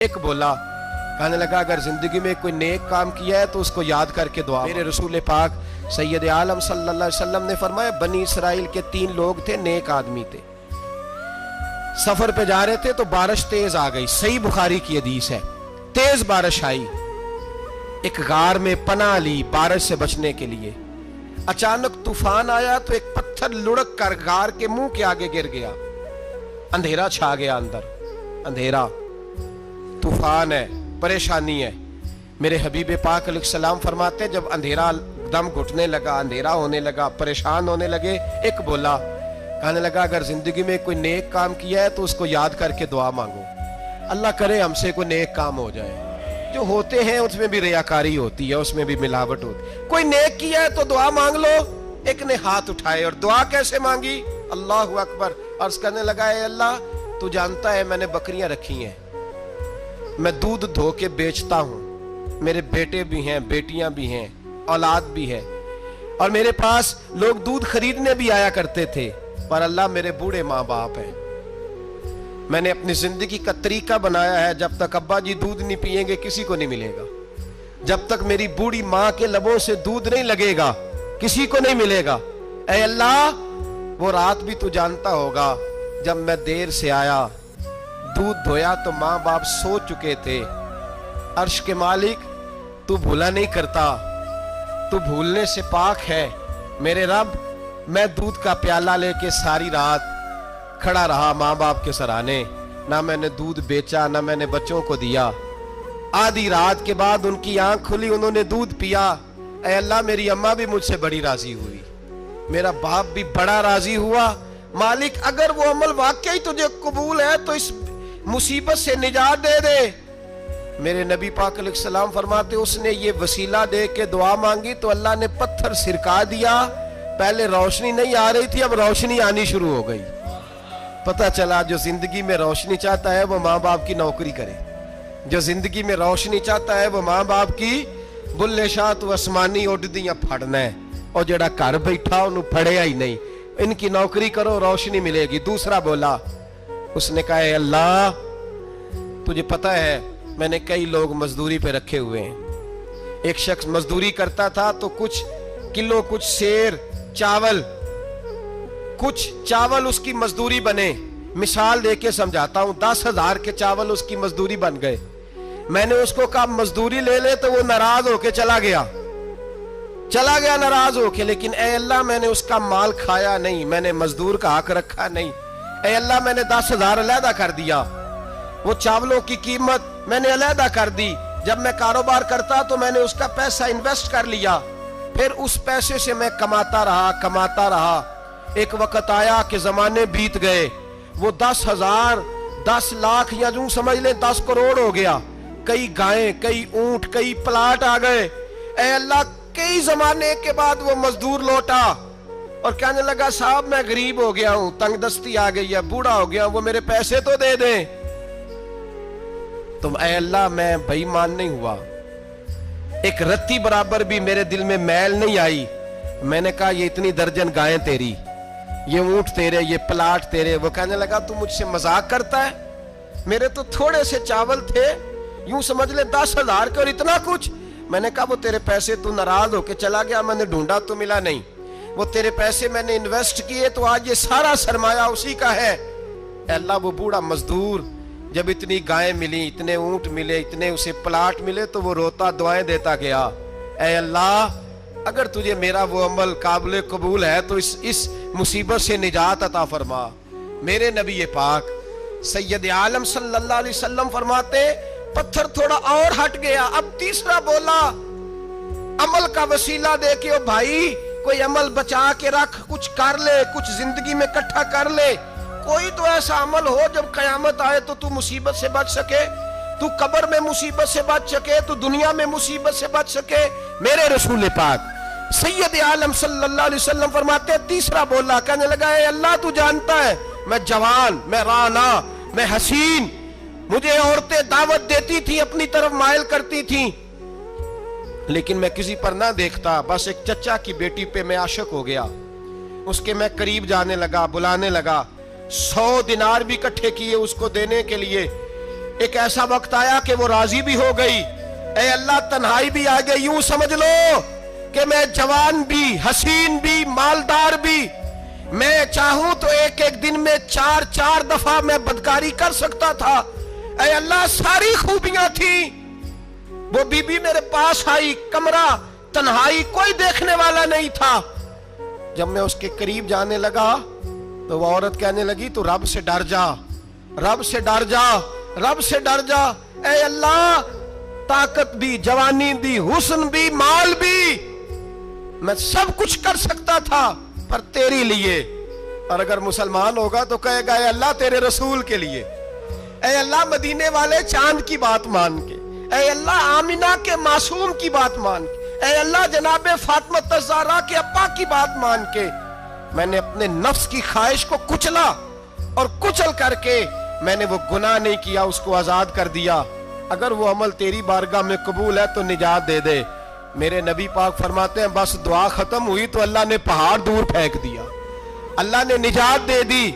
ایک بولا، کہنے لگا اگر زندگی میں کوئی نیک کام کیا ہے تو اس کو یاد کر کے دعا۔ میرے رسول پاک سید عالم صلی اللہ علیہ وسلم نے فرمایا بنی اسرائیل کے 3 لوگ تھے، نیک آدمی تھے، سفر پہ جا رہے تھے تو بارش تیز آ گئی، صحیح بخاری کی حدیث ہے، تیز بارش آئی، ایک غار میں پناہ لی بارش سے بچنے کے لیے، اچانک طوفان آیا تو ایک پتھر لڑک کر غار کے منہ کے آگے گر گیا، اندھیرا چھا گیا، اندر اندھیرا، طوفان ہے، پریشانی ہے۔ میرے حبیب پاک علیہ السلام فرماتے جب اندھیرا دم گھٹنے لگا، اندھیرا ہونے لگا، پریشان ہونے لگے، ایک بولا، کہنے لگا اگر زندگی میں کوئی نیک کام کیا ہے تو اس کو یاد کر کے دعا مانگو، اللہ کرے ہم سے کوئی نیک کام ہو جائے۔ جو ہوتے ہیں اس میں بھی ریاکاری ہوتی ہے، اس میں بھی ملاوٹ ہوتی ہے، کوئی نیک کیا ہے تو دعا مانگ لو۔ ایک نے ہاتھ اٹھائے اور دعا کیسے مانگی؟ اللہ اکبر، عرض کرنے لگا اے اللہ تو جانتا ہے میں نے بکریاں رکھی ہیں، میں دودھ دھو کے بیچتا ہوں، میرے بیٹے بھی ہیں، بیٹیاں بھی ہیں، اولاد بھی ہے، اور میرے پاس لوگ دودھ خریدنے بھی آیا کرتے تھے، پر اللہ میرے بوڑھے ماں باپ ہیں، میں نے اپنی زندگی کا طریقہ بنایا ہے جب تک ابا جی دودھ نہیں پئیں گے کسی کو نہیں ملے گا، جب تک میری بوڑھی ماں کے لبوں سے دودھ نہیں لگے گا کسی کو نہیں ملے گا۔ اے اللہ وہ رات بھی تو جانتا ہوگا جب میں دیر سے آیا، دودھ دھویا تو ماں باپ سو چکے تھے، عرش کے مالک تو بھولا نہیں کرتا، تو بھولنے سے پاک ہے، میرے رب میں دودھ کا پیالہ لے کے ساری رات کھڑا رہا ماں باپ کے سرانے، نہ میں نے دودھ بیچا نہ میں نے بچوں کو دیا، آدھی رات کے بعد ان کی آنکھ کھلی، انہوں نے دودھ پیا، اے اللہ میری اماں بھی مجھ سے بڑی راضی ہوئی، میرا باپ بھی بڑا راضی ہوا، مالک اگر وہ عمل واقعی تجھے قبول ہے تو اس مصیبت سے نجات دے دے۔ میرے نبی پاک علیہ السلام فرماتے اس نے یہ وسیلہ دے کے دعا مانگی تو اللہ نے پتھر سرکا دیا، پہلے روشنی نہیں آ رہی تھی اب روشنی آنی شروع ہو گئی۔ پتہ چلا جو زندگی میں روشنی چاہتا ہے وہ ماں باپ کی نوکری کرے، جو زندگی میں روشنی چاہتا ہے وہ ماں باپ کی بلے شاہ تو آسمانی اڈدیاں پھڑنا ہے، اور جڑا گھر بیٹھا انہوں پڑھیا ہی نہیں، ان کی نوکری کرو روشنی ملے گی۔ دوسرا بولا، اس نے کہا اے اللہ تجھے پتہ ہے میں نے کئی لوگ مزدوری پہ رکھے ہوئے ہیں، ایک شخص مزدوری کرتا تھا تو کچھ کلو کچھ سیر چاول کچھ چاول اس کی مزدوری بنے، مثال دے کے سمجھاتا ہوں، 10,000 کے چاول اس کی مزدوری بن گئے، میں نے اس کو کہا مزدوری لے لے تو وہ ناراض ہو کے چلا گیا ناراض ہو کے، لیکن اے اللہ میں نے اس کا مال کھایا نہیں، میں نے مزدور کا حق رکھا نہیں، اے اللہ میں نے 10,000 علیحدہ کر دیا، وہ چاولوں کی قیمت میں نے علیحدہ کر دی، جب میں کاروبار کرتا تو میں نے اس کا پیسہ انویسٹ کر لیا، پھر اس پیسے سے میں کماتا رہا، ایک وقت آیا کہ زمانے بیت گئے، وہ 10,000 10 لاکھ یا جو سمجھ لیں 10 کروڑ ہو گیا، کئی گائیں کئی اونٹ کئی پلاٹ آ گئے، اے اللہ کئی زمانے کے بعد وہ مزدور لوٹا اور کہنے لگا صاحب میں غریب ہو گیا ہوں، تنگ دستی آ گئی ہے، بوڑھا ہو گیا ہوں، وہ میرے پیسے تو دے دیں۔ تو اے اللہ میں بے ایمان نہیں ہوا، ایک رتی برابر بھی میرے دل میں میل نہیں آئی، میں نے کہا یہ اتنی درجن گائیں تیری، یہ اونٹ تیرے، یہ پلاٹ تیرے۔ وہ کہنے لگا تو مجھ سے مذاق کرتا ہے، میرے تو تھوڑے سے چاول تھے، یوں سمجھ لے 10,000 کے اور اتنا کچھ۔ میں نے کہا وہ تیرے پیسے تو ناراض ہو کے چلا گیا، میں نے ڈھونڈا تو ملا نہیں، وہ تیرے پیسے میں نے انویسٹ کیے تو آج یہ سارا سرمایہ اسی کا ہے۔ اے اللہ وہ بوڑھا مزدور جب اتنی گائیں ملی، اتنے اونٹ ملے، اتنے اسے پلاٹ ملے تو وہ روتا دعائیں دیتا گیا، اے اللہ اگر تجھے میرا وہ عمل قابل قبول ہے تو اس مصیبت سے نجات عطا فرما۔ میرے نبی پاک سید عالم صلی اللہ علیہ وسلم فرماتے پتھر تھوڑا اور ہٹ گیا، اب تیسرا بولا عمل کا وسیلہ دے کے، او بھائی کوئی عمل بچا کے رکھ، کچھ کر لے، کچھ زندگی میں اکٹھا کر لے، کوئی تو ایسا عمل ہو جب قیامت آئے تو مصیبت سے بچ سکے، تو قبر میں مصیبت سے بچ سکے، تو دنیا میں مصیبت سے بچ سکے۔ میرے رسول پاک سید عالم صلی اللہ علیہ وسلم فرماتے تیسرا بولا، کہنے لگا اے اللہ تو جانتا ہے میں جوان، میں رانا، میں حسین، مجھے عورتیں دعوت دیتی تھی، اپنی طرف مائل کرتی تھیں، لیکن میں کسی پر نہ دیکھتا، بس ایک چچا کی بیٹی پہ میں عاشق ہو گیا، اس کے میں قریب جانے لگا، بلانے لگا، 100 دینار بھی اکٹھے کیے اس کو دینے کے لیے، ایک ایسا وقت آیا کہ وہ راضی بھی ہو گئی. اے اللہ تنہائی بھی آ گئی. یوں سمجھ لو کہ میں جوان بھی، حسین بھی، مالدار بھی، میں چاہوں تو ایک ایک دن میں 4 دفعہ میں بدکاری کر سکتا تھا. اے اللہ ساری خوبیاں تھیں. وہ بی بی میرے پاس آئی، کمرہ، تنہائی، کوئی دیکھنے والا نہیں تھا. جب میں اس کے قریب جانے لگا تو وہ عورت کہنے لگی تو رب سے ڈر جا، رب سے ڈر جا، رب سے ڈر جا. اے اللہ طاقت بھی، جوانی بھی، حسن بھی، مال بھی، میں سب کچھ کر سکتا تھا پر تیری لیے. اور اگر مسلمان ہوگا تو کہے گا اے اللہ تیرے رسول کے لیے. اے اللہ مدینے والے چاند کی بات مان کے، اے اللہ آمینہ کے معصوم کی بات مان کے، اے اللہ جناب فاطمہ الزہرا کے ابا کی بات مان کے میں نے اپنے نفس کی خواہش کو کچلا اور کچل کر کے میں نے وہ گناہ نہیں کیا، اس کو آزاد کر دیا. اگر وہ عمل تیری بارگاہ میں قبول ہے تو نجات دے دے. میرے نبی پاک فرماتے ہیں بس دعا ختم ہوئی تو اللہ نے پہاڑ دور پھینک دیا، اللہ نے نجات دے دی.